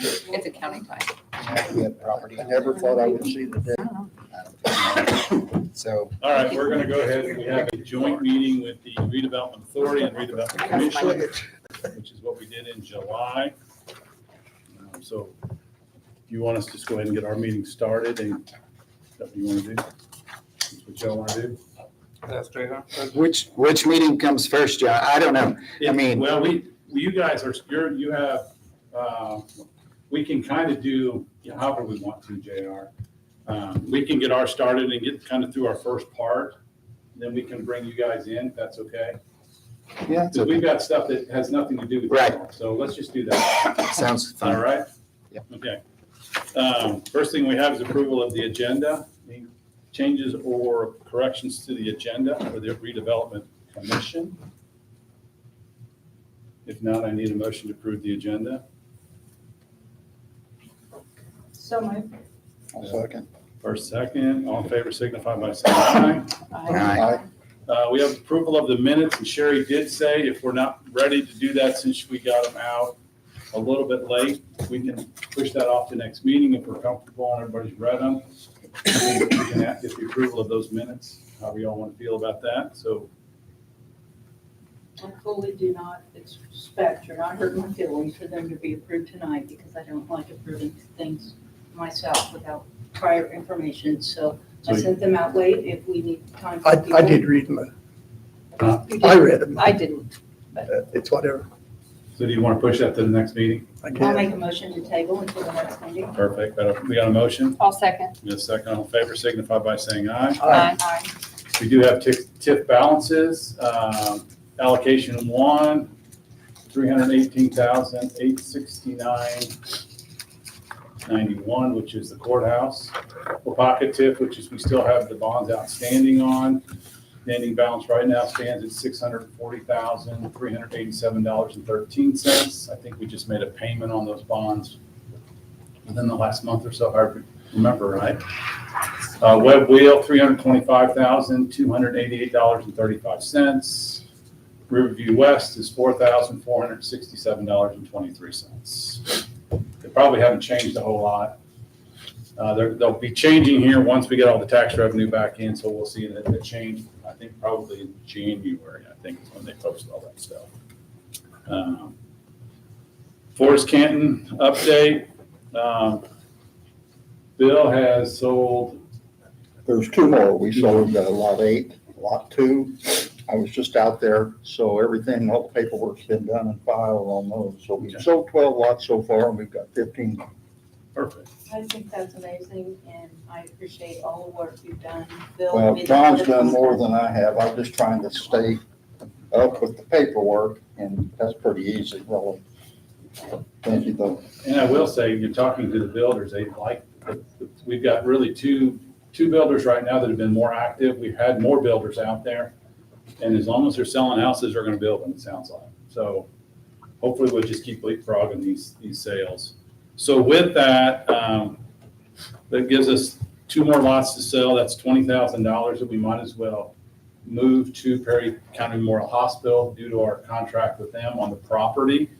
It's accounting time. Yeah, property. I never thought I would see the day. So. All right, we're going to go ahead and we have a joint meeting with the Redevelopment Authority and Redevelopment Commission, which is what we did in July. So you want us to just go ahead and get our meeting started, and is that what you want to do? That's what y'all want to do? Which meeting comes first, John? I don't know. I mean. Well, you guys are, you have, we can kind of do however we want to, JR. We can get ours started and get kind of through our first part. Then we can bring you guys in, if that's okay. Yeah. Because we've got stuff that has nothing to do with Right. it. So let's just do that. Sounds fun. All right? Yep. Okay. First thing we have is approval of the agenda. Any changes or corrections to the agenda for the Redevelopment Commission? If not, I need a motion to approve the agenda. So moved. Second. First, second, all in favor signify by saying aye. Aye. We have approval of the minutes, and Sherry did say if we're not ready to do that since we got them out a little bit late, we can push that off to next meeting if we're comfortable and everybody's read them. We can get the approval of those minutes, however y'all want to feel about that. So I fully do not expect or not hurt my feelings for them to be approved tonight because I don't like approving things myself without prior information. So I sent them out late if we need time. for I people. did read them. You I did? read them. I didn't. It's whatever. do you want to push that to the next meeting? I I'll can. make a motion to table until the next meeting. Perfect. We got a motion. I'll second. We got a second, all in favor signify by saying aye. Aye. Aye. We do have TIF balances. Allocation 1, $318,869.91, which is the courthouse. For pocket TIF, which is we still have the bonds outstanding on. The ending balance right now stands at $640,387.13. I think we just made a payment on those bonds within the last month or so, if I remember right. Web Wheel, $325,288.35. Riverview West is $4,467.23. They probably haven't changed a whole lot. They'll be changing here once we get all the tax revenue back in, so we'll see that change, I think probably in January, I think is when they post all that stuff. Forest Canton update. Bill has sold. There's two more. We sold lot 8, lot 2. I was just out there, so everything, all the paperwork's been done and filed on those. So we've sold 12 lots so far, and we've got 15. Perfect. I think that's amazing and I appreciate all the work you've done. Bill, Well, it's- John's done more than I have. I'm just trying to stay up with the paperwork, and that's pretty easy, really. Thank you, though. And I will say, you're talking to the builders, they like, we've got really two builders right now that have been more active. We've had more builders out there. And as long as they're selling houses, they're gonna build them, it sounds like. So hopefully we'll just keep leapfrogging these sales. So with that, that gives us 2 more lots to sell. That's $20,000 that we might as well move to Perry County Memorial Hospital due to our contract with them on the property.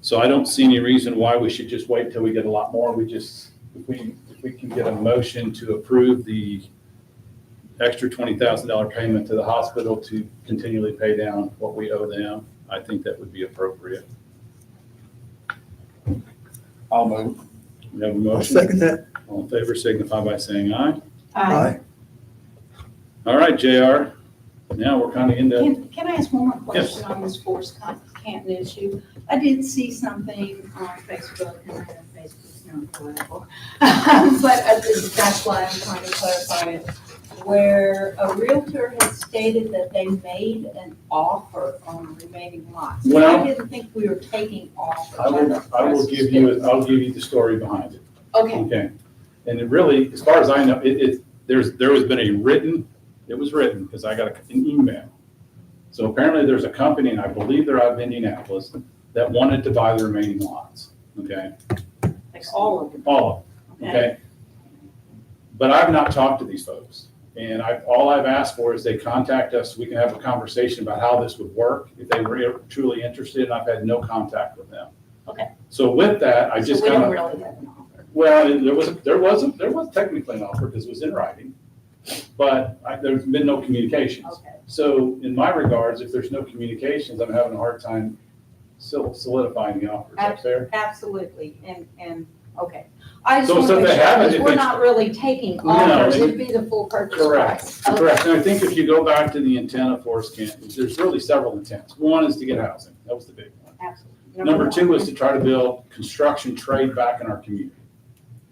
So I don't see any reason why we should just wait till we get a lot more. If we can get a motion to approve the extra $20,000 payment to the hospital to continually pay down what we owe them, I think that would be appropriate. I'll move. We have a I'll motion. second that. All in favor signify by saying aye. Aye. All right, JR. Now we're kind of into, Can I ask one more question on this Forest Canton issue? I did see something on Facebook, and I know Facebook's not political, but that's why I'm trying to clarify it, where a realtor had stated that they made an offer on the remaining lots. Well, I didn't think we were taking offers. I will give you the story behind it. Okay, Okay. And it really, as far as I know, there has been it was written because I got an email. So apparently there's a company, and I believe they're out of Indianapolis, that wanted to buy the remaining lots. Okay. like all of them. All of them. Okay. But I've not talked to these folks. And all I've asked for is they contact us so we can have a conversation about how this would work if they were truly interested, and I've had no contact with them. Okay. So with that, I So just we kind don't of, really have an offer. well, there was technically an offer because it was in writing, but there's been no communications. Okay. So in my regards, if there's no communications, I'm having a hard time solidifying the offer. Is that fair? Absolutely, and, okay. I just So- want so to they make sure, haven't- because if we're they- not really taking No, offers, they- it'd be the full purchase Correct, price. Okay. correct. And I think if you go back to the intent of Forest Canton, there's really several intents. One is to get housing. That was the big one. Absolutely. Number two one. is to try to build construction trade back in our community.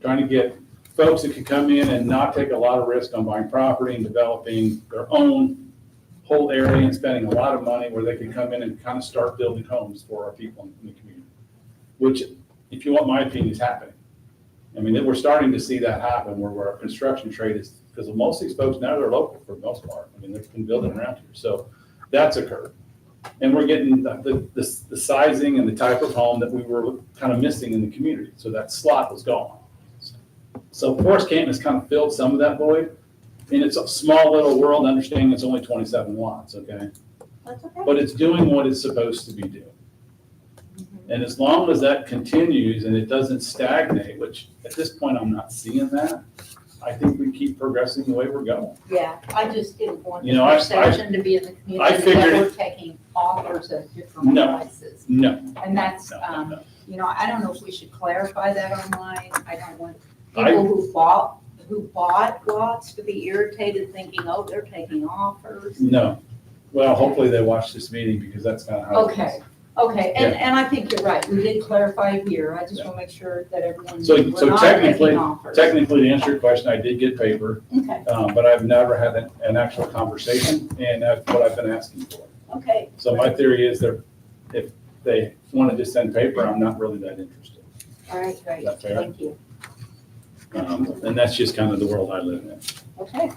Trying to get folks that could come in and not take a lot of risk on buying property and developing their own whole area and spending a lot of money where they could come in and kind of start building homes for our people in the community. Which, if you want my opinion, is happening. I mean, we're starting to see that happen where our construction trade is, because most of these folks now, they're local for the most part. I mean, they've been building around here. So that's occurred. And we're getting the sizing and the type of home that we were kind of missing in the community. So that slot was gone. So Forest Canton has kind of filled some of that void. And it's a small little world, understanding it's only 27 lots, okay? That's okay. But it's doing what it's supposed to be doing. And as long as that continues and it doesn't stagnate, which at this point I'm not seeing that, I think we keep progressing the way we're going. Yeah, I just didn't want You the know, I perception to be in the community figured that we're it- taking offers at different No. prices. No, And that's, no, no. you know, I don't know if we should clarify that online. I don't want I- people who bought lots to be irritated thinking, oh, they're taking offers. No. Well, hopefully they watch this meeting because that's kind of how. it is. Okay, and I think you're right. We did clarify here. I just want to make sure that everyone, So- we're so not technically- taking offers. Technically, to answer your question, I did get paper, Okay, but I've never had an actual conversation, and that's what I've been asking for. okay. So my theory is if they want to just send paper, I'm not really that interested. All right, great. Is that fair? Thank you. And that's just kind of the world I live in. Okay.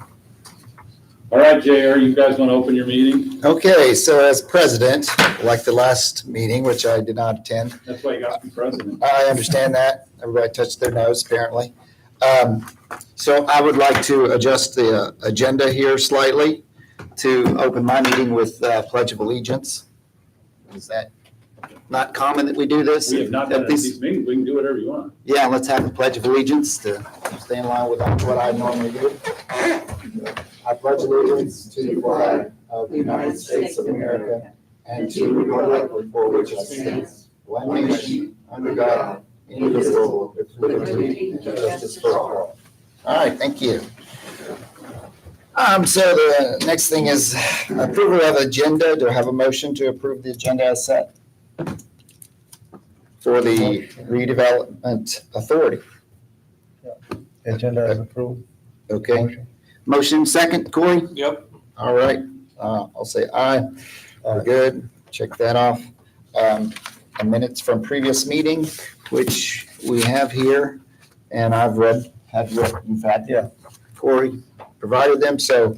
All right, JR, you guys want to open your meeting? Okay, so as president, like the last meeting, which I did not attend, That's why you got to be president. I understand that. Everybody touched their nose, apparently. So I would like to adjust the agenda here slightly to open my meeting with Pledge of Allegiance. Is that not common that we do this? We have not done it at these meetings. We can do whatever you want. Yeah, let's have a Pledge of Allegiance to stay in line with what I normally do. I pledge allegiance to the flag of the United States of America and to the republic for which it stands, one nation, under God, indivisible, with liberty and justice for all. All right, thank you. So the next thing is approval of agenda. Do I have a motion to approve the agenda as set for the redevelopment authority? Agenda is approved. Okay, Motion. motion second, Corey? Yep. All right, I'll say aye. We're good. Check that off. The minutes from previous meeting, which we have here, and have read, in fact. Yeah. Corey provided them, so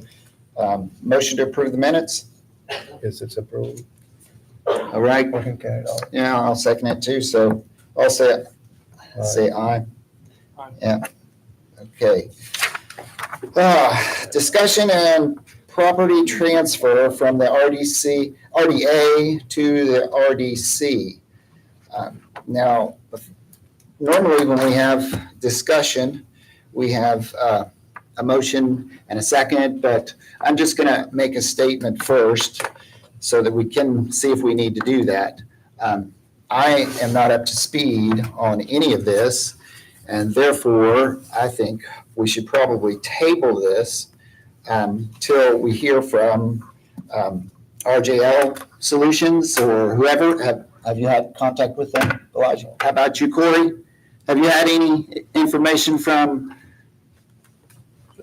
motion to approve the minutes. Yes, it's approved. All right, Motion carried out. yeah, I'll second it too, so I'll say aye. Aye. Yeah, okay. Discussion and property transfer from the RDA to the RDC. Now, normally when we have discussion, we have a motion and a second, but I'm just gonna make a statement first so that we can see if we need to do that. I am not up to speed on any of this, and therefore, I think we should probably table this till we hear from RJL Solutions or whoever. Have you had contact with them, Elijah? How about you, Corey? Have you had any information from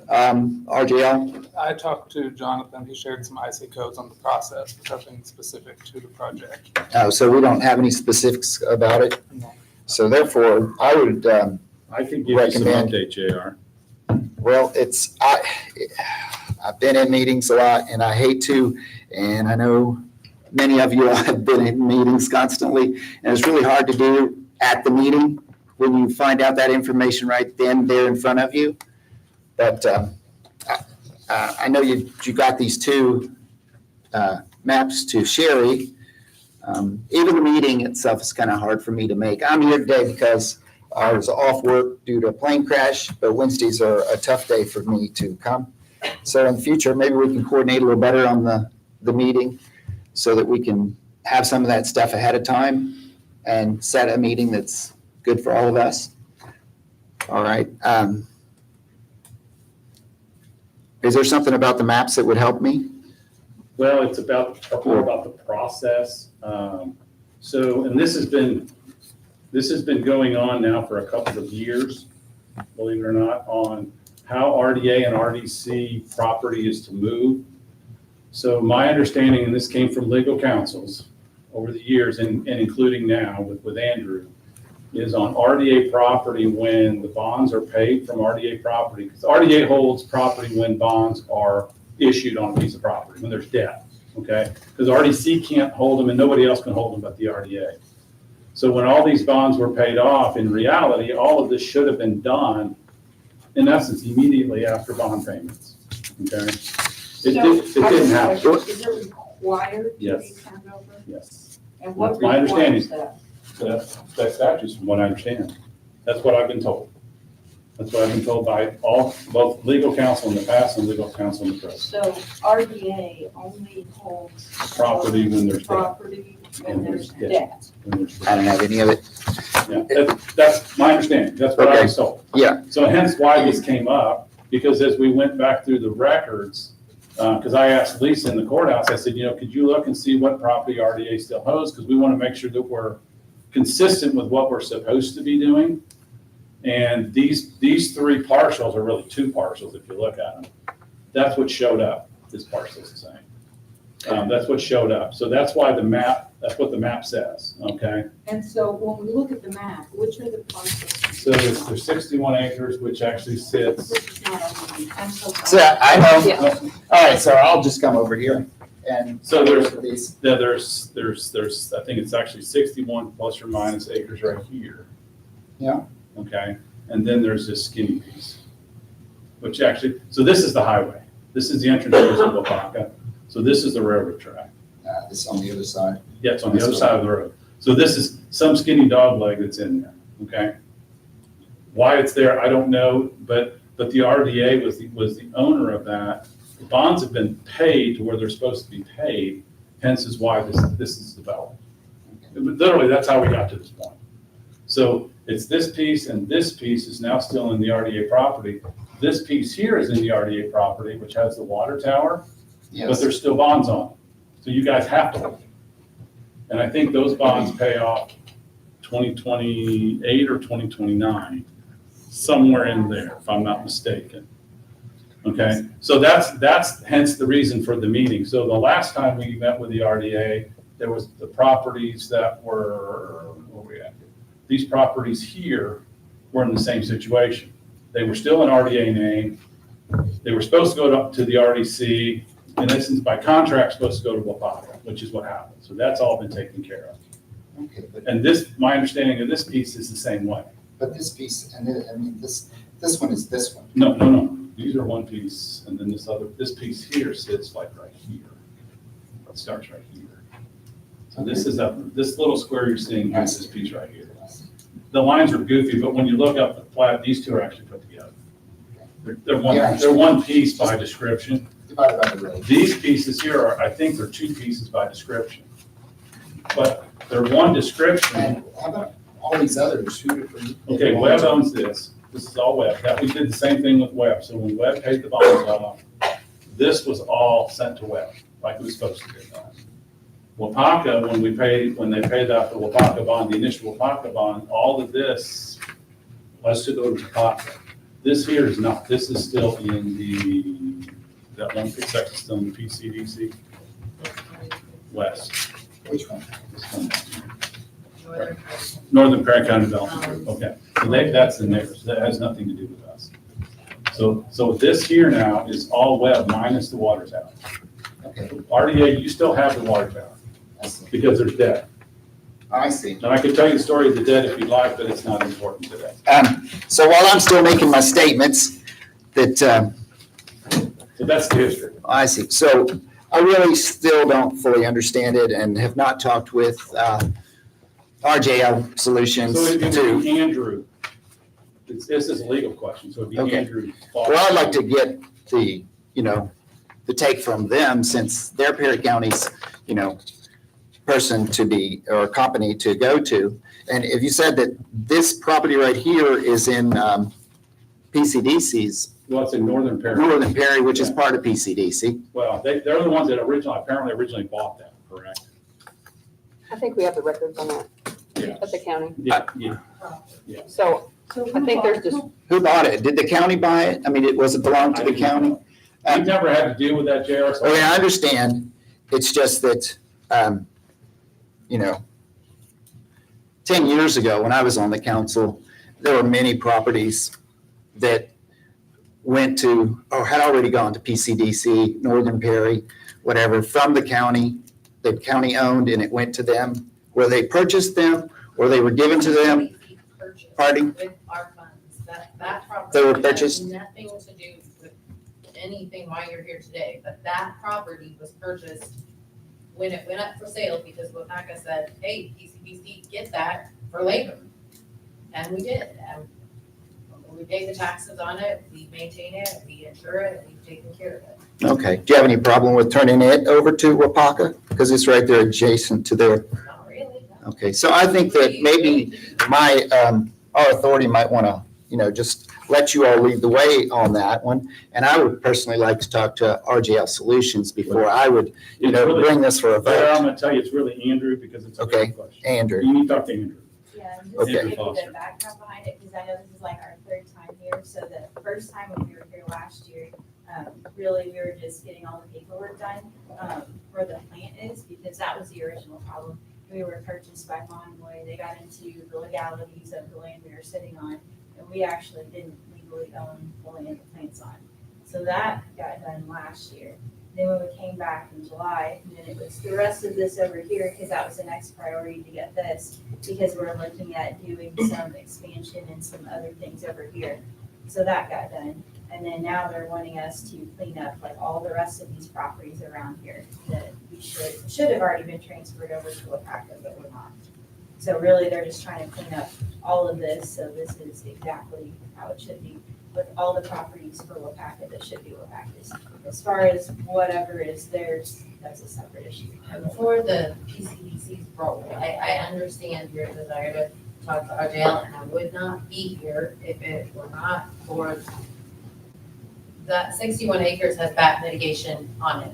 RJL? I talked to Jonathan. He shared some IC codes on the process, but nothing specific to the project. So we don't have any specifics about it. No. So therefore, I would, I can give you some Recommend. update, JR. well, I've been in meetings a lot and I hate to, and I know many of you have been in meetings constantly, and it's really hard to do at the meeting when you find out that information right then, there in front of you. But I know you got these two maps to Sherry. Even the meeting itself is kind of hard for me to make. I'm here today because I was off work due to a plane crash, but Wednesdays are a tough day for me to come. So in the future, maybe we can coordinate a little better on the meeting so that we can have some of that stuff ahead of time and set a meeting that's good for all of us. All right. Is there something about the maps that would help me? Well, it's more about the process. So, and this has been going on now for a couple of years, believe it or not, on how RDA and RDC property is to move. So my understanding, and this came from legal counsels over the years and including now with Andrew, is on RDA property when the bonds are paid from RDA property. Because RDA holds property when bonds are issued on a piece of property, when there's debt, okay? Because RDC can't hold them and nobody else can hold them but the RDA. So when all these bonds were paid off, in reality, all of this should have been done, in essence, immediately after bond payments, okay? It didn't happen. Is it required to be Yes. turned over? Yes. And what That's my understanding. requires that? That's statutes from what I understand. That's what I've been told. That's what I've been told by both legal counsel in the past and legal counsel in the present. So RDA only holds. Property when there's debt. Property when there's debt. debt. When there's I don't have any of it. Yeah, that's my understanding. That's what I was told. Yeah. So hence why this came up, because as we went back through the records, because I asked Lisa in the courthouse, I said, could you look and see what property RDA still holds? Because we want to make sure that we're consistent with what we're supposed to be doing. And these three parcels are really two parcels if you look at them. That's what showed up, this parcel is saying. That's what showed up. So that's why that's what the map says, okay? And so when we look at the map, which are the parcels? So there's 61 acres, which actually sits. This is not on the, I'm so So sorry. I know. Yeah. All right, so I'll just come over here and. So there's- These. There's, I think it's actually 61 plus or minus acres right here. Yeah. Okay, and then there's this skinny piece, which actually, so this is the highway. This is the entrance to Wapaka. So this is the railroad track. This is on the other side. Yeah, it's on the other side of the road. So this is some skinny dog leg that's in there, okay? Why it's there, I don't know, but the RDA was the owner of that. The bonds have been paid to where they're supposed to be paid, hence is why this is developed. Literally, that's how we got to this point. So it's this piece and this piece is now still in the RDA property. This piece here is in the RDA property, which has the water tower, but there's still bonds on it. So you guys have to hold it. And I think those bonds pay off 2028 or 2029, somewhere in there, if I'm not mistaken. Okay, so that's hence the reason for the meeting. So the last time we met with the RDA, there was the properties that were, where were we at? These properties here were in the same situation. They were still in RDA name. They were supposed to go to the RDC. In essence, by contract, supposed to go to Wapaka, which is what happened. So that's all been taken care of. Okay, but And my understanding of this piece is the same way. this piece, and then, I mean, this one is this one. No. These are one piece, and then this piece here sits like right here. It starts right here. So this little square you're seeing here is this piece right here. The lines are goofy, but when you look up the plat, these two are actually put together. They're one piece by description. Divided by the road. These pieces here are, I think they're two pieces by description. But they're one description. And how about all these others? Okay, Webb owns this. This is all Webb. We did the same thing with Webb. So when Webb paid the bonds off, this was all sent to Webb, like it was supposed to be done. Wapaka, when they paid off the Wapaka bond, the initial Wapaka bond, all of this was to go to Wapaka. This here is not. This is still in that one big section still in the PCDC West. Which one? This one down here. Northern Perry County Development. Okay, so that's the neighbors. That has nothing to do with us. So this here now is all Webb minus the water tower. Okay, RDA, you still have the water tower I see. because there's debt. I see. And I could tell you the story of the debt if you'd like, but it's not important today. So while I'm still making my statements, that, So that's the history. I see. So I really still don't fully understand it and have not talked with RJL Solutions So it would to. be Andrew. This is a legal question, so it'd be Okay. Andrew. Well, I'd like to get the, the take from them since they're Perry County's, person to be, or company to go to. And if you said that this property right here is in PCDC's, Well, it's in Northern Perry. Northern Perry, which is part of PCDC. Well, they're the ones that originally bought that, correct? I think we have the records on that Yeah. at the county. Yeah, yeah. So I think there's just, Who bought it? Did the county buy it? I mean, was it belong to the county? We've never had to deal with that, JR. so- Oh, yeah, I understand. It's just that, 10 years ago, when I was on the council, there were many properties that went to, or had already gone to PCDC, Northern Perry, whatever, from the county, that county owned, and it went to them, where they purchased them, or they were given to them. Purchased Pardon? With our funds, that property. They were has purchased? Nothing to do with anything why you're here today, but that property was purchased when it went up for sale, because Wapaka said, hey, PCBC, get that for labor. And we did, and we pay the taxes on it, we maintain it, we insure it, we've taken care of it. Okay. Do you have any problem with turning it over to Wapaka? Because it's right there adjacent to their, Not really, no. okay. So I think that maybe our authority might want to, just let you all lead the way on that one. And I would personally like to talk to RJL Solutions before I would, It's really- bring this for a JR, I'm vote. gonna tell you, it's really Andrew, because it's a Okay. legal question. Andrew, You need to talk to Andrew. Yeah, and just Okay. to give you Foster. the background behind it, because I know this is like our third time here. So the first time when we were here last year, really, we were just getting all the paperwork done where the plant is, because that was the original problem. We were purchased by Monroy. They got into the legalities of the land we were sitting on, and we actually didn't legally own the land the plant's on. So that got done last year. Then when we came back in July, and then it was the rest of this over here, because that was the next priority to get this, because we're looking at doing some expansion and some other things over here. So that got done. And then now they're wanting us to clean up like all the rest of these properties around here that we should have already been transferred over to Wapaka, but we're not. So really, they're just trying to clean up all of this, so this is exactly how it should be with all the properties for Wapaka that should be Wapaka's. As far as whatever is theirs, that's a separate issue. And for the PCBC's role, I understand your desire to talk to RJL, and I would not be here if it were not for that 61 acres has bat mitigation on it.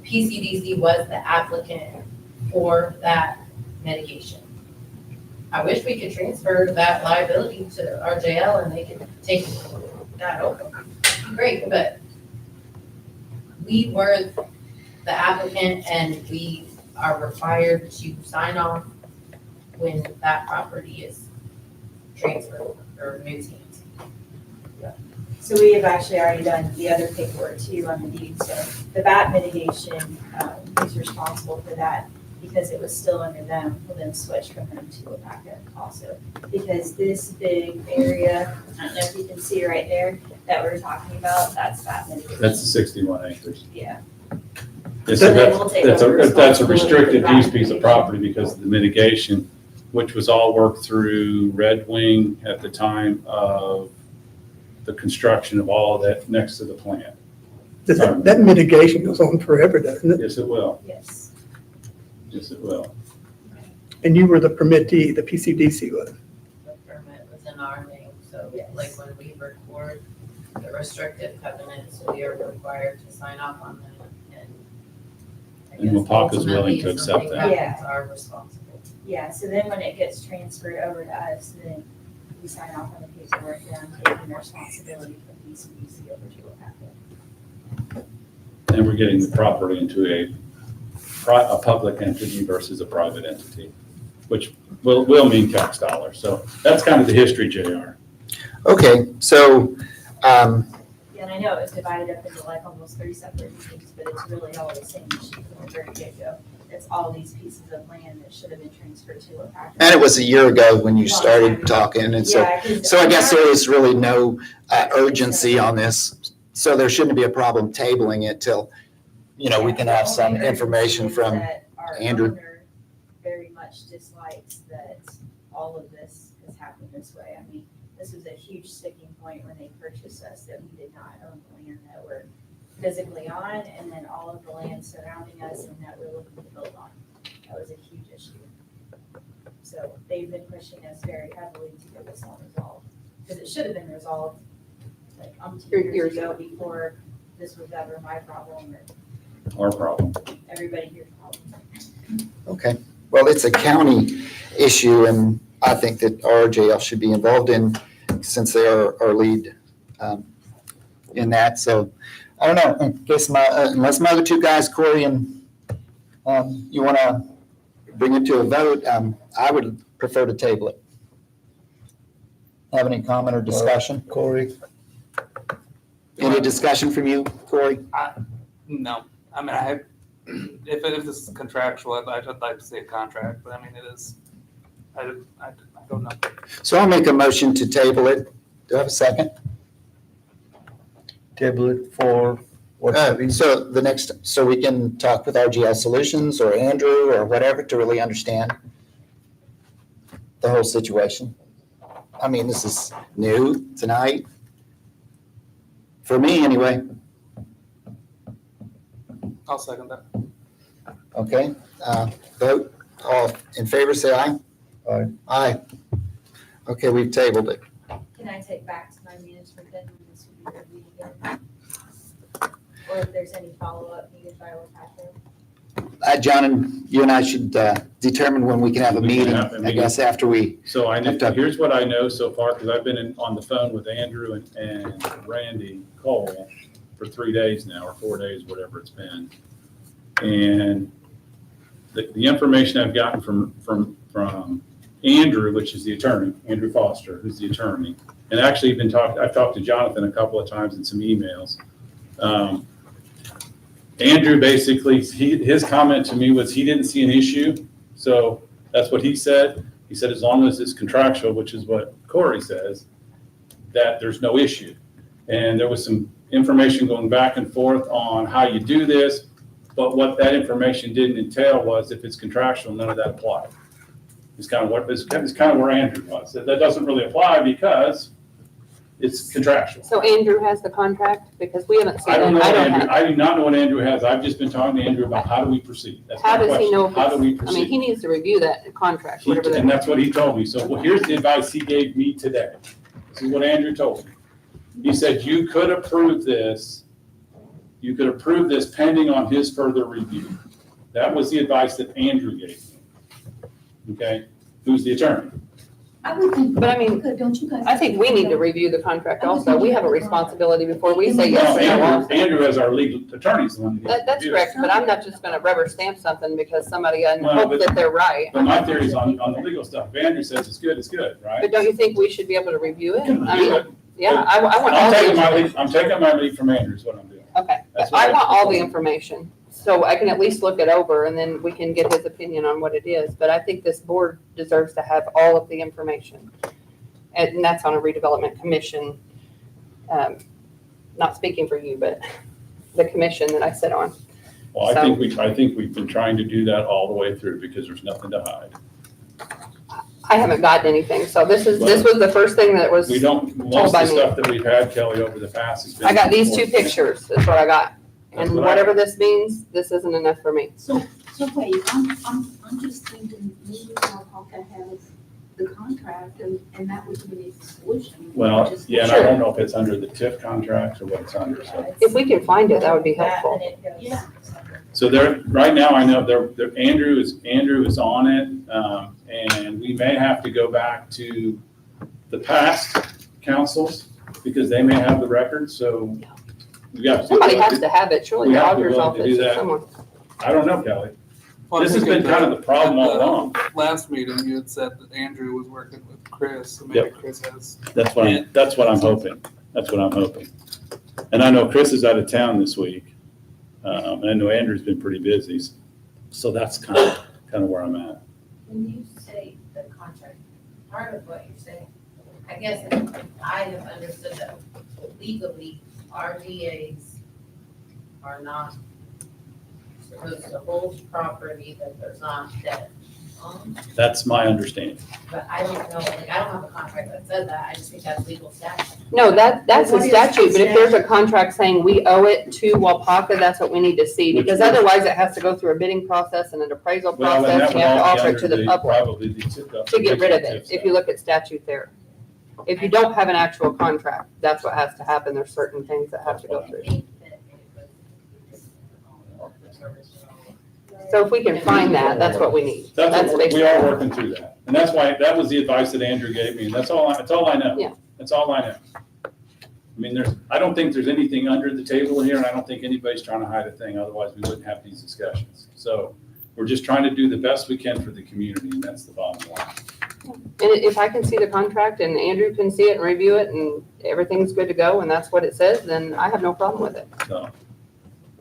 PCDC was the applicant for that mitigation. I wish we could transfer that liability to RJL and they could take that over. Great, but we were the applicant and we are required to sign off when that property is transferred or moved hands. So we have actually already done the other paperwork too on the deed. So the bat mitigation, who's responsible for that, because it was still under them, will then switch from them to Wapaka also. Because this big area, I don't know if you can see right there, that we're talking about, that's bat mitigation. That's the 61 acres. Yeah. Yes, So so then we'll take that's over a responsibility restricted for that use piece of mitigation. property because of the mitigation, which was all worked through Red Wing at the time of the construction of all of that next to the plant. That mitigation goes on forever, doesn't it? Yes, it will. Yes. Yes, it will. And you were the permittee, the PCDC was. The permit was in our name, so Yes. like when we record the restrictive covenants, we are required to sign off on them and. I And guess Wapaka's willing to ultimately, if accept something that. happens, Are responsible. Yeah, so then when it gets transferred over to us, then we sign off on the paperwork and I'm taking responsibility from PCBC over to Wapaka. And we're getting the property into a public entity versus a private entity, which will mean tax dollars. So that's kind of the history, JR. okay, so, Yeah, and I know it was divided up into like almost 3 separate things, but it's really all the same issue from the very get-go. It's all these pieces of land that should have been transferred to Wapaka. and it was a year ago when you started talking, and so, Yeah, 'cause so I guess there is really no urgency on this So there shouldn't be a problem tabling it till, we can have some information from Andrew. Our owner very much dislikes that all of this has happened this way. I mean, this was a huge sticking point when they purchased us, that we did not own the land that we're physically on, and then all of the land surrounding us and that we're looking to build on. That was a huge issue. So they've been pushing us very heavily to get this all resolved, because it should have been resolved like years ago before this was ever my problem or Our problem. everybody here's problem. Okay, well, it's a county issue, and I think that RJL should be involved in, since they are our lead in that. So I don't know, in case unless my other two guys, Corey and you want to bring it to a vote, I would prefer to table it. Have any comment or discussion? Corey, Any discussion from you, Corey? No, I mean, if this is contractual, I'd like to see a contract, but I mean, it is, I don't know. So I'll make a motion to table it. Do I have a second? table it for what's the reason? So we can talk with RGL Solutions or Andrew or whatever to really understand the whole situation. I mean, this is new tonight. For me, anyway. I'll second that. Okay, vote. All in favor, say aye. Aye. Aye. Okay, we've tabled it. Can I take back to my management then when this will be reviewed again? Or if there's any follow-up needed by Patrick? John, and you and I should determine when we can have a We can meeting, have a I meeting. guess, after we, So here's what I know so far, because I've been on the phone with Andrew and Randy Cole for 3 days now, or 4 days, whatever it's been. And the information I've gotten from Andrew, which is the attorney, Andrew Foster, who's the attorney, and actually I've talked to Jonathan a couple of times in some emails. Andrew basically, his comment to me was he didn't see an issue. So that's what he said. He said, as long as it's contractual, which is what Corey says, that there's no issue. And there was some information going back and forth on how you do this. But what that information didn't entail was if it's contractual, none of that applied. It's kind of where Andrew was. That doesn't really apply because it's contractual. So Andrew has the contract, because we haven't seen I it. don't know I what don't Andrew, have. I do not know what Andrew has. I've just been talking to Andrew about how do we proceed. That's How my does he know? question. How do we I mean, he proceed? needs to review that contract, whatever And that. that's what he told me. So here's the advice he gave me today. This is what Andrew told me. He said, you could approve this pending on his further review. That was the advice that Andrew gave me. Okay? Who's the attorney? I would think. But I mean, Don't you guys? I think we need to review the contract also. We have a responsibility before we say yes No, or no. Andrew as our legal attorney is the one who did That's it. correct, but I'm not just gonna rubber stamp something because somebody, I Well, hope but- that they're right. But my theory is on the legal stuff. If Andrew says it's good, right? But don't you think we should be able to review it? I Do mean, it. yeah, I want all I'm the taking my information. lead, I'm taking my lead from Andrew is what I'm doing. Okay, That's what I I- want all the information, so I can at least look it over and then we can get his opinion on what it is. But I think this board deserves to have all of the information. And that's on a redevelopment commission, not speaking for you, but the commission that I sit on. Well, I think we've been trying to do that all the way through because there's nothing to hide. I haven't gotten anything, so this was the first thing that was, We don't, most by of the me. stuff that we've had, Kelly, over the past has been. I got these two pictures, that's what I got. That's And what I- whatever this means, this isn't enough for me. So wait, I'm just thinking maybe our Hawkeye has the contract and that would be a solution. Well, Just- yeah, and I don't know if it's under the TIF contract or what it's under, so. If we can find it, that would be helpful. That, and it goes. Yeah. So right now, I know Andrew is on it, and we may have to go back to the past councils because they may have the records, so we got to. Somebody has to have it, surely We the have to auditor's be able to office do or that. someone. I don't know, Kelly. Well, I This has think been at kind of the problem all at along. Last meeting, you had said that Andrew was working with Chris, so maybe Yep. Chris has. That's what I'm hoping. That's what I'm hoping. And I know Chris is out of town this week. And I know Andrew's been pretty busy. So that's kind of where I'm at. When you say the contract, part of what you're saying, I guess I have understood that legally, RDAs are not supposed to hold property that there's not debt on. That's my understanding. But I don't know, like, I don't have a contract that says that, I just think that's legal statute. No, that's a What is statute, but if there's a statute? contract saying we owe it to Wapaka, that's what we need to see, because otherwise it has to go through a bidding process and an appraisal Well, and that process, would you have to all be offer it to under the public probably the to get rid of it, if you look at statute there. If you don't have an actual contract, that's what has to happen, there's certain things that have to go through. So if we can find that, that's what we need. That's what we basically- are working through that. And that's why, that was the advice that Andrew gave me, and that's all I know. Yeah. That's all I know. I mean, I don't think there's anything under the table here, and I don't think anybody's trying to hide a thing, otherwise we wouldn't have these discussions. So we're just trying to do the best we can for the community, and that's the bottom line. And if I can see the contract and Andrew can see it and review it and everything's good to go and that's what it says, then I have no problem with it. So,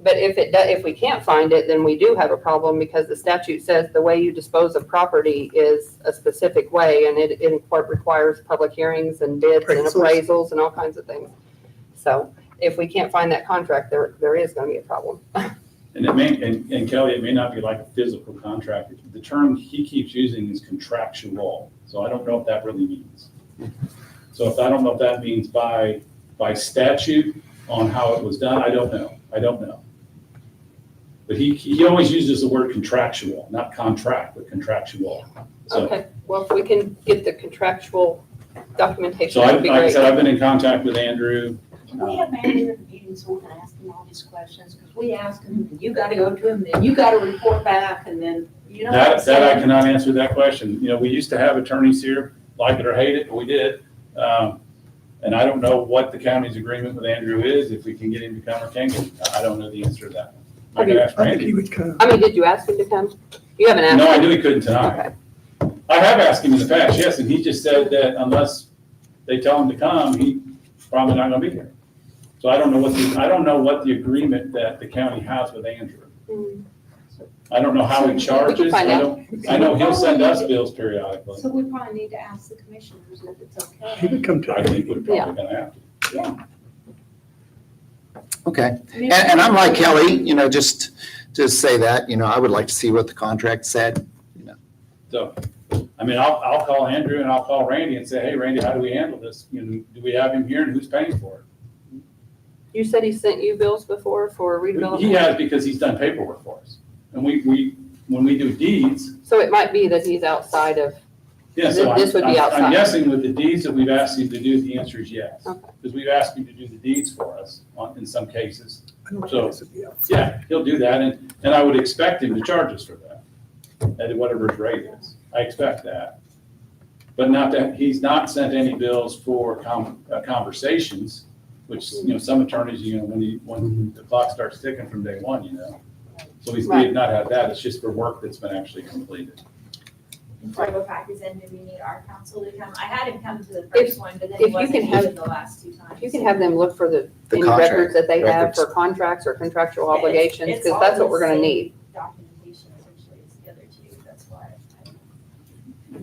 But if we can't find it, then we do have a problem because the statute says the way you dispose of property is a specific way and it requires public hearings and bids and Appraisals. appraisals and all kinds of things. So if we can't find that contract, there is gonna be a problem. and it may, and Kelly, it may not be like a physical contract. The term he keeps using is contractual, so I don't know what that really means. So I don't know if that means by statute on how it was done, I don't know. But he always uses the word contractual, not contract, but contractual. So, Okay, well, if we can get the contractual documentation, so that would be like I great. said, I've been in contact with Andrew. Can we have Andrew at the meeting so we can ask him all these questions? Because we ask him, and you gotta go to him, then you gotta report back, and then, you know what I'm That I saying? cannot answer that question. You know, we used to have attorneys here, like it or hate it, but we did. And I don't know what the county's agreement with Andrew is, if we can get him to come or can't get him. I don't know the answer to that. I can ask I think Randy. he would come. I mean, did you ask him to come? You haven't asked No, I him? knew he couldn't tonight. Okay. I have asked him in the past, yes, and he just said that unless they tell him to come, he's probably not gonna be here. So I don't know what the agreement that the county has with Andrew. Mm. I don't know how he charges. find I know he'll send us bills periodically. So we probably need to ask the commissioners if it's He okay. would come to I us. think we're probably gonna have to. Okay. And I'm like Kelly, just to say that, I would like to see what the contract said. So, I mean, I'll call Andrew and I'll call Randy and say, hey, Randy, how do we handle this? Do we have him here and who's paying for You said he sent you bills before for it? redevelopment? He has because he's done paperwork for us. And when we do deeds, So it might be that he's outside of, yeah, so This would be I'm outside. guessing with the deeds that we've asked him to do, the answer is yes. Okay. Because we've asked him to do the deeds for us in some cases. I don't So, think this would be outside. Yeah, he'll do that, and I would expect him to charge us for that, at whatever his rate is. I expect that. But not that, he's not sent any bills for conversations, which, some attorneys, when the clock starts ticking from day one. So we Right. have not had that, it's just for work that's been actually completed. Before I go back, is then do we need our council to come? I had him come to the first one, but then if he you wasn't can here have- the last two times. if you can have them look for the The any contract, records that they have records. for contracts or contractual Yeah, it's- obligations, it's because that's all what we're the gonna same need. Documentation essentially is the other two, that's why.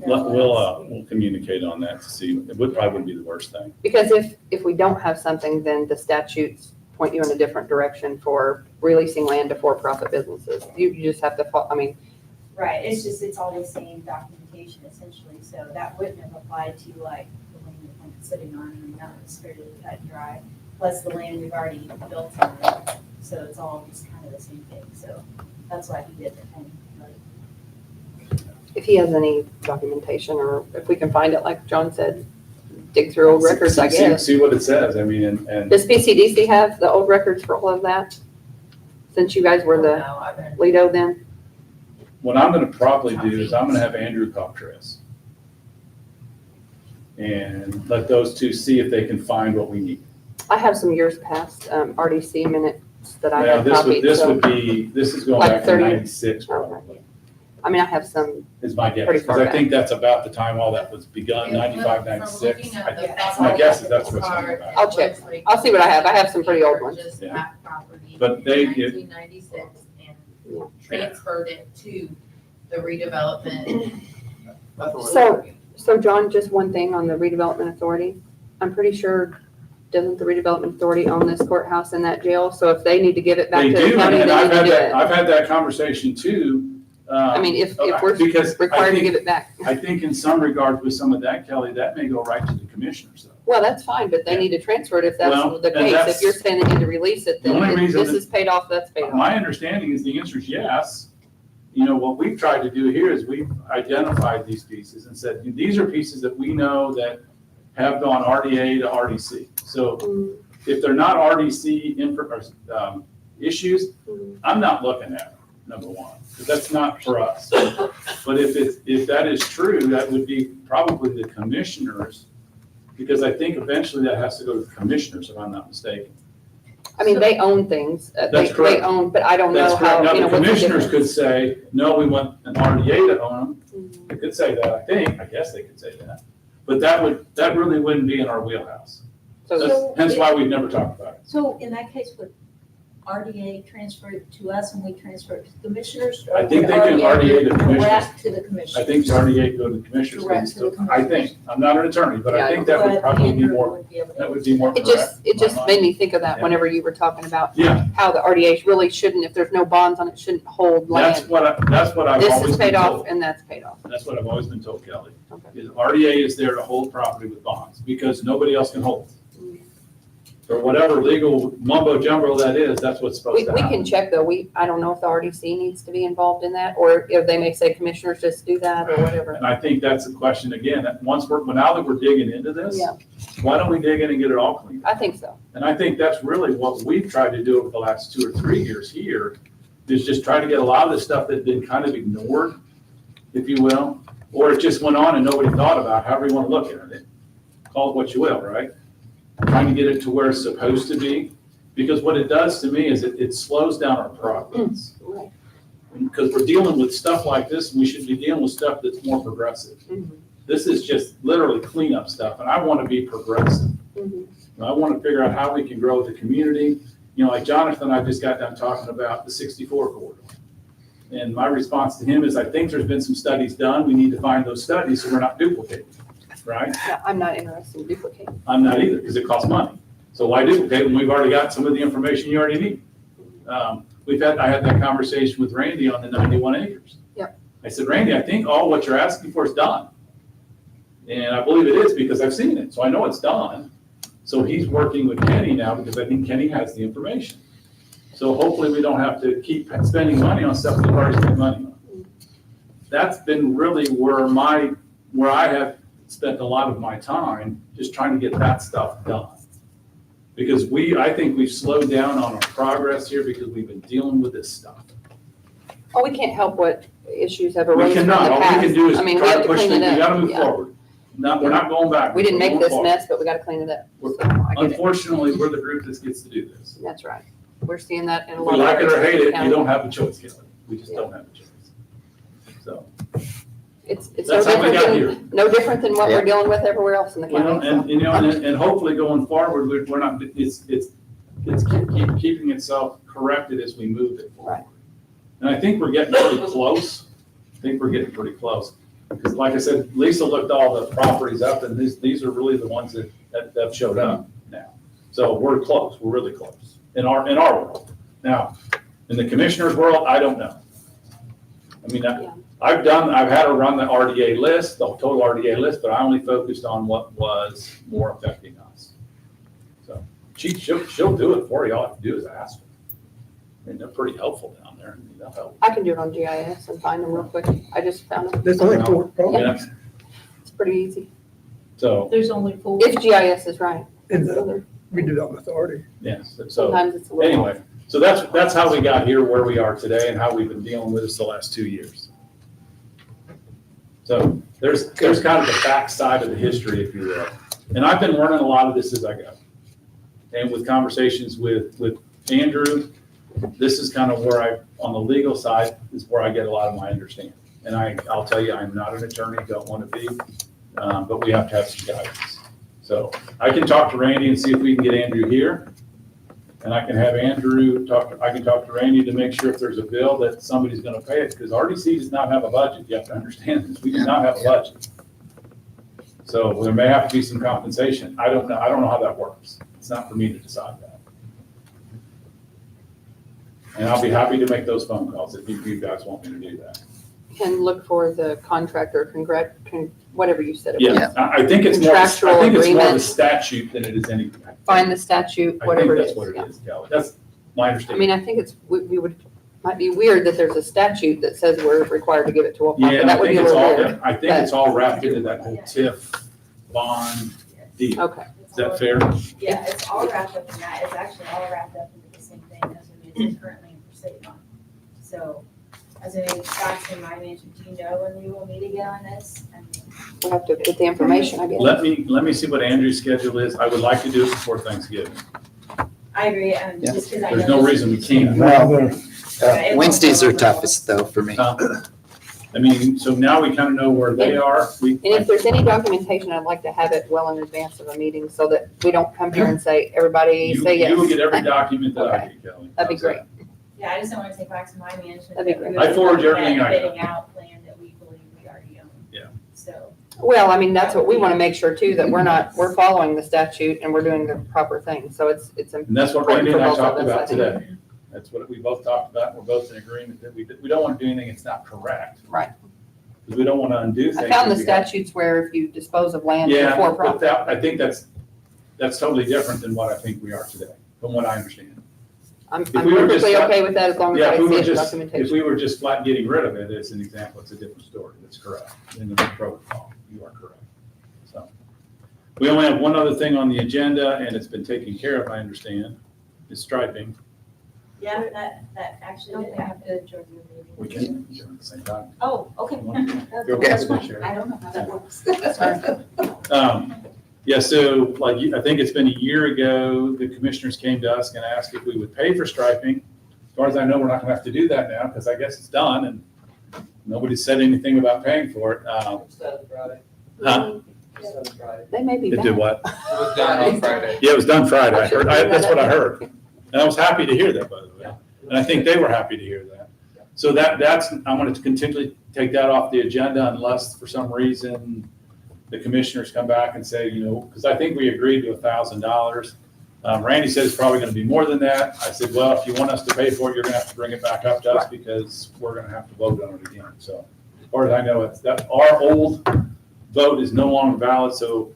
We'll communicate on that to see, it probably wouldn't be the worst thing. Because if we don't have something, then the statutes point you in a different direction for releasing land to for-profit businesses. You just have to, Right, it's all the same documentation essentially, so that wouldn't have applied to like the land that I'm sitting on, and that was fairly cut and dry. Plus the land we've already built on, so it's all just kind of the same thing, so that's why he did the thing. if he has any documentation or if we can find it, like John said, dig through old records, I guess. See what it says, I mean, and Does PCDC have the old records for all of that? Since you guys were the No, I've been- Lido then? what I'm gonna probably do is I'm gonna have Andrew call Chris. And let those two see if they can find what we need. I have some years past, RDC minutes that I Now, have this copied, so. this is going Like back to 30 '96 probably, I mean, I have some, is my guess. Pretty Because far I think that's about the time all that was begun, Yeah, 95, from 96. looking at the My guess is that's what's card, going back. I'll check. it looks like I'll see what I have. I have some pretty old ones. he purchased Yeah. that property But they in get- 1996 Yeah. and transferred it to the redevelopment. So- So John, just one thing on the redevelopment authority. I'm pretty sure doesn't the redevelopment authority own this courthouse and that jail? So if they need to give it back They to the do, county, and they I've need to had do that, it. I've had that conversation too. I mean, if we're Because I required to think- give it back. I think in some regards with some of that, Kelly, that may go right to the commissioners though. Well, that's fine, but they need to transfer it if that's Well, the and case. that's- If you're saying they need to release it, The only then reason this that- is paid off, that's paid off. My understanding is the answer is yes. You know, what we've tried to do here is we've identified these pieces and said, these are pieces that we know that have gone RDA to RDC. So if they're not RDC issues, I'm not looking at them, number one, because that's not for us. But if that is true, that would be probably the commissioners, because I think eventually that has to go to the commissioners, if I'm not mistaken. I mean, they own things. That's correct. They own, but I don't know That's correct. how, you Now, know, the what's the commissioners could difference. say, no, we want an RDA to own them. Mhm. They could say that, I think. I guess they could say that. But that really wouldn't be in our wheelhouse. So That's hence why we've never talked about it. So in that case, would RDA transfer it to us and we transfer it to the commissioners? I think they can RDA the commissioners. Direct to the commissioners. I think the RDA go to the commissioners. Direct to the I think, I'm not an attorney, but Yeah, I think that would But probably be Andrew more, would be able to- that would be more it correct. just in my made mind. me think of that Yeah. whenever you were talking about Yeah, how the RDAs really shouldn't, if there's no bonds on it, shouldn't hold that's land. what I've This always is been paid off told. and that's paid off. That's what I've always been told, Kelly. Okay. Is RDA is there to hold property with bonds because nobody else can hold it. For whatever legal mumbo jumbo that is, that's what's supposed We to can happen. check though. I don't know if the RDC needs to be involved in that, or if they may say commissioners just do that or whatever. And I think that's the question again, that once now that we're digging into this, Yeah. why don't we dig in and get it all cleaned up? I think so. And I think that's really what we've tried to do over the last 2 or 3 years here, is just try to get a lot of the stuff that's been kind of ignored, if you will, or it just went on and nobody thought about, however you want to look at it. Call it what you will, right? Trying to get it to where it's supposed to be, because what it does to me is it slows down our progress. Right. Because we're dealing with stuff like this, and we should be dealing with stuff that's more progressive. Mhm. This is just literally cleanup stuff, and I want to be progressive. Mhm. And I want to figure out how we can grow the community. You know, like Jonathan, I just got done talking about the 64 corridor. And my response to him is, I think there's been some studies done. We need to find those studies so we're not duplicating, right? Yeah, I'm not interested in duplicating. I'm not either, because it costs money. So why duplicate when we've already got some of the information you already need? I had that conversation with Randy on the 91 acres. Yep. I said, Randy, I think all what you're asking for is done. And I believe it is because I've seen it, so I know it's done. So he's working with Kenny now because I think Kenny has the information. So hopefully we don't have to keep spending money on stuff we've already spent money on. That's been really where I have spent a lot of my time, just trying to get that stuff done. Because I think we've slowed down on our progress here because we've been dealing with this stuff. Oh, we can't help what issues have We arose in the cannot, all we past. can do is I mean, we try have to to push clean things, it we gotta up. move Yeah. forward. We're not going back. We didn't make this forward. mess, but we gotta clean it up. We're- So I get it. Unfortunately, we're the group that gets to do this. That's right. We're seeing that in a If lot we of like it or areas hate of the it, you county. don't have a choice, Kelly. We just don't have a choice. So, It's That's how we got no different than what Yeah. we're dealing with everywhere else in the well, county. and, you know, and hopefully going forward, we're not, it's keeping itself corrected as we move it forward. Right. And I think we're getting pretty close. Because like I said, Lisa looked all the properties up and these are really the ones that have showed up now. So we're close, we're really close in our world. Now, in the commissioner's world, I don't know. I mean, Yeah. I've had to run the RDA list, the total RDA list, but I only focused on what was more affecting us. So she'll do it for you. All I have to do is ask her. I mean, they're pretty helpful down there. and they'll help. I can do it on GIS and find them real quick. I just found them. There's only 4 Yeah, problems It's pretty easy. so, There's only 4. If GIS is right. in So the there- redevelopment authority. yes, so Sometimes it's a little. anyway, so that's how we got here, where we are today and how we've been dealing with this the last 2 years. So there's kind of the back side of the history, if you will. And I've been learning a lot of this as I go. And with conversations with Andrew, this is kind of where on the legal side is where I get a lot of my understanding. And I'll tell you, I'm not an attorney, don't want to be, but we have to have some guidance. So I can talk to Randy and see if we can get Andrew here. And I can have Andrew I can talk to Randy to make sure if there's a bill that somebody's going to pay it, because RDC does not have a budget. You have to understand this. We do not have a budget. So there may have to be some compensation. I don't know how that works. It's not for me to decide that. And I'll be happy to make those phone calls if you guys want me to do that. Can look for the contractor, whatever you said. it was. Yeah, I think it's more, I Contractual think it's more of a agreement. statute than it is anything. Find the statute, I whatever think it that's what is. it Yeah. is, Kelly. That's my I understanding. mean, I think might be weird that there's a statute that says we're required to give it to a Yeah, but and I that would be think a it's little all, weird. I think it's all wrapped into that whole TIF bond deal. Okay, Is that fair? Yeah, it's all wrapped up in that. It's actually all wrapped up into the same thing as it is currently in for state law. So, as a facts in my management, do you know when you will meet again on this? I mean, we'll have to get the information, I guess. Let me see what Andrew's schedule is. I would like to do it before Thanksgiving. I agree, Yeah. just because I know. There's no reason we can't. Wednesdays are toughest though for me. I mean, so now we kind of know where they are. And if there's any documentation, I'd like to have it well in advance of a meeting so that we don't come here and say, everybody say You will yes. get every document that I get, Kelly. That'd be How's great. that? Yeah, I just don't want to take back to my management. That'd be that we great. I forward you would everything have I got. Bidding out plan that we believe we already own. Yeah. So, Well, I mean, that's what we want to make sure too, that we're following the statute and we're doing the proper thing. So it's And that's what Randy and I For both of talked us, about I think. today. That's what we both talked about. We're both in agreement that we don't want to do anything that's not correct. Right. Because we don't want to undo things. I found the that we have. statutes where if you dispose of land Yeah, before but profit. that, I think that's totally different than what I think we are today, from what I understand. I'm if we were just perfectly flat- okay with that as long as Yeah, I if we see were it just, if documentation. we were just flat getting rid of it as an example, it's a different story. That's correct. In the protocol, you are correct. So, we only have one other thing on the agenda, and it's been taken care of, I understand, is striping. yeah, that actually did happen. We can do it at the same time. Oh, okay. You're Okay. welcome to share. I don't know how that works. Yeah, so like, I think it's been a year ago, the commissioners came to us and asked if we would pay for striping. As far as I know, we're not gonna have to do that now, because I guess it's done, and nobody said anything about paying for it. Huh? They may be It back. did what? It was done on Friday. Yeah, it was done Friday. I heard, that's what I heard. And I was happy to hear that, by the way. And I think they were happy to hear that. So that's, I'm gonna continually take that off the agenda unless for some reason the commissioners come back and say, because I think we agreed to $1,000. Randy said it's probably gonna be more than that. I said, well, if you want us to pay for it, you're gonna have to bring it back up to us because we're gonna have to vote on it again. So as far as I know, it's that our old vote is no longer valid. So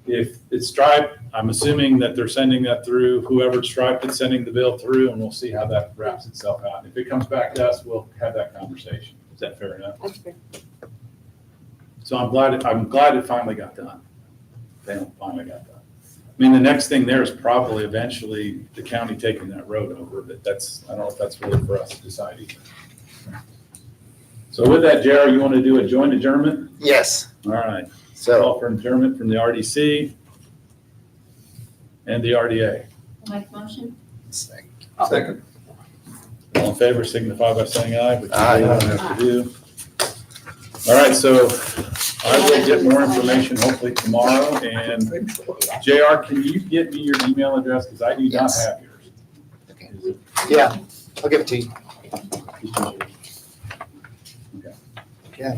if it's striped, I'm assuming that they're sending that through, whoever striped it, sending the bill through, and we'll see how that wraps itself out. If it comes back to us, we'll have that conversation. Is that fair enough? That's fair. So I'm glad it finally got done. Finally got done. I mean, the next thing there is probably eventually the county taking that road over, but I don't know if that's really for us to decide either. So with that, Jared, you want to do a joint adjournment? Yes, All right. so Call for adjournment from the RDC and the RDA. Make a motion? Second. All in favor, signify by saying aye, which Aye. we don't have to do. All right, so I will get more information hopefully tomorrow. And JR, can you get me your email address? Because I do not Yes. have yours. Okay. Is it- yeah, I'll give it to you. Okay. Yeah.